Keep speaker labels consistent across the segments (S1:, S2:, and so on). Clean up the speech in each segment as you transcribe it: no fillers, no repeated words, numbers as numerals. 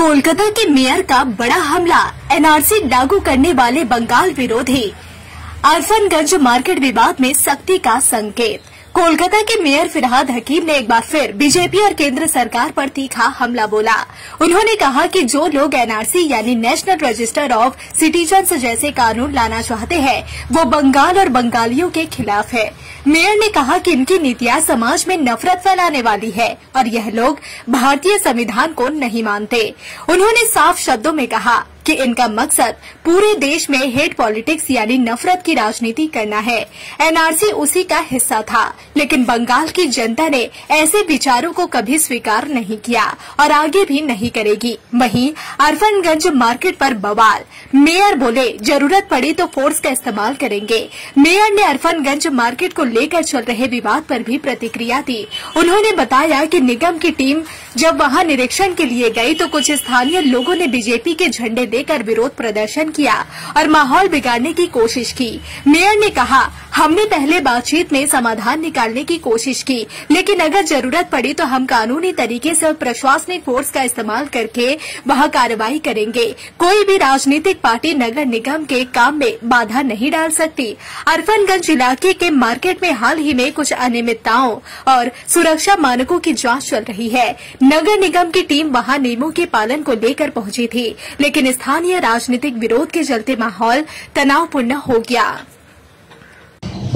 S1: कोलकाता के मेयर का बड़ा हमला। एनआरसी लागू करने वाले बंगाल विरोधी। अरफनगंज मार्केट विवाद में सख्ती का संकेत। कोलकाता के मेयर फिरहाद हकीम ने एक बार फिर बीजेपी और केंद्र सरकार पर तीखा हमला बोला। उन्होंने कहा कि जो लोग एनआरसी यानी नेशनल रजिस्टर ऑफ सिटीजन्स जैसे कानून लाना चाहते हैं वो बंगाल और बंगालियों के खिलाफ है। मेयर ने कहा कि इनकी नीतियां समाज में नफरत फैलाने वाली है और यह लोग भारतीय संविधान को नहीं मानते। उन्होंने साफ शब्दों में कहा कि इनका मकसद पूरे देश में हेट पॉलिटिक्स यानी नफरत की राजनीति करना है। एनआरसी उसी का हिस्सा था, लेकिन बंगाल की जनता ने ऐसे विचारों को कभी स्वीकार नहीं किया और आगे भी नहीं करेगी। वहीं अरफनगंज मार्केट पर बवाल। मेयर बोले जरूरत पड़ी तो फोर्स का इस्तेमाल करेंगे। मेयर ने अरफनगंज मार्केट को लेकर चल रहे विवाद पर भी प्रतिक्रिया दी। उन्होंने बताया कि निगम की टीम जब वहां निरीक्षण के लिए गई तो कुछ स्थानीय लोगों ने बीजेपी के झंडे देकर विरोध प्रदर्शन किया और माहौल बिगाड़ने की कोशिश की। मेयर ने कहा, हमने पहले बातचीत में समाधान निकालने की कोशिश की, लेकिन अगर जरूरत पड़ी तो हम कानूनी तरीके से और प्रशासनिक फोर्स का इस्तेमाल करके वहां कार्रवाई करेंगे। कोई भी राजनीतिक पार्टी नगर निगम के काम में बाधा नहीं डाल सकती। अरफनगंज इलाके के मार्केट में हाल ही में कुछ अनियमितताओं और सुरक्षा मानकों की जांच चल रही है। नगर निगम की टीम वहां नियमों के पालन को लेकर पहुंची थी, लेकिन स्थानीय राजनीतिक विरोध के चलते माहौल तनावपूर्ण हो गया।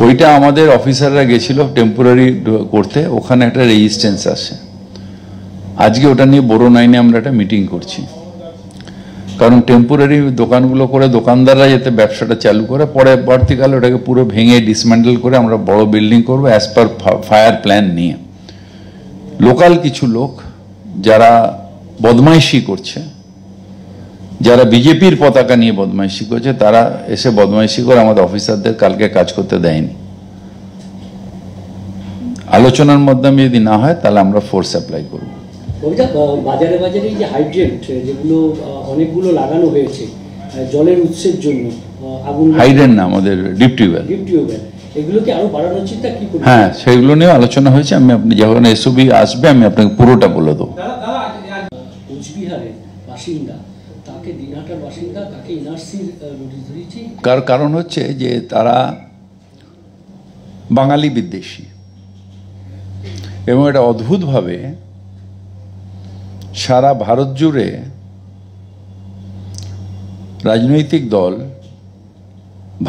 S2: ওইটা আমাদের অফিসাররা গেছিল টেম্পোরারি করতে, ওখানে একটা রেজিস্ট্যান্স আসে। আজকে ওটা নিয়ে বড় নাইনে আমরা একটা মিটিং করছি, কারণ টেম্পোরারি দোকানগুলো করে দোকানদাররা যাতে ব্যবসাটা চালু করে, পরে পরবর্তীকালে ওটাকে পুরো ভেঙে ডিসমেন্টেল করে আমরা বড় বিল্ডিং করব অ্যাজ পার ফায়ার প্ল্যান নিয়ে। লোকাল কিছু লোক যারা বদমাইশি করছে, যারা বিজেপির পতাকা নিয়ে বদমাইশি করছে, তারা এসে বদমাইশি করে আমাদের অফিসারদের কালকে কাজ করতে দেয়নি। আলোচনার মাধ্যমে যদি না হয় তাহলে আমরা ফোর্স অ্যাপ্লাই করব।
S3: বাজারে বাজারে যে হাইড্রেন্ট যেগুলো অনেকগুলো লাগানো হয়েছে জলের উৎসের জন্য, আগুন
S2: হাইড্রেন্ট না, আমাদের ডিপ টিউবওয়েল,
S3: এগুলোকে আরো বাড়ানোর চিন্তা কি করছেন?
S2: হ্যাঁ, সেগুলো নিয়ে আলোচনা হয়েছে। আমি আপনি যখন এসবি আসবে আমি আপনাকে পুরোটা বলে দেবো।
S3: কোচবিহারের বাসিন্দা তাকে দিনহাটার বাসিন্দা তাকে এনআরসির নোটিশ দিয়েছি।
S2: কারণ হচ্ছে যে তারা বাঙালি বিদ্বেষী এবং এটা অদ্ভুতভাবে সারা ভারত জুড়ে রাজনৈতিক দল,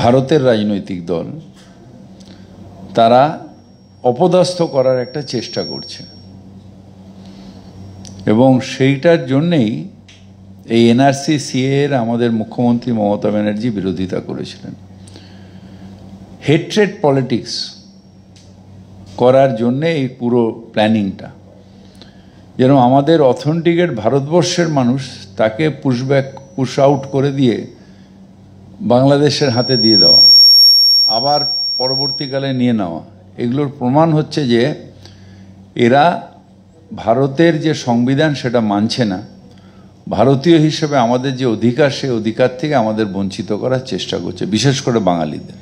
S2: ভারতের রাজনৈতিক দল তারা অপদস্থ করার একটা চেষ্টা করছে এবং সেইটার জন্যেই এই এনআরসি সিএর আমাদের মুখ্যমন্ত্রী মমতা ব্যানার্জি বিরোধিতা করেছিলেন। হেট্রেড পলিটিক্স করার জন্যে এই পুরো প্ল্যানিংটা, যেন আমাদের অথেন্টিকেট ভারতবর্ষের মানুষ তাকে পুশ আউট করে দিয়ে বাংলাদেশের হাতে দিয়ে দেওয়া, আবার পরবর্তীকালে নিয়ে নেওয়া। এগুলোর প্রমাণ হচ্ছে যে এরা ভারতের যে সংবিধান সেটা মানছে না, ভারতীয় হিসেবে আমাদের যে অধিকার সেই অধিকার থেকে আমাদের বঞ্চিত করার চেষ্টা করছে, বিশেষ করে বাঙালিদের।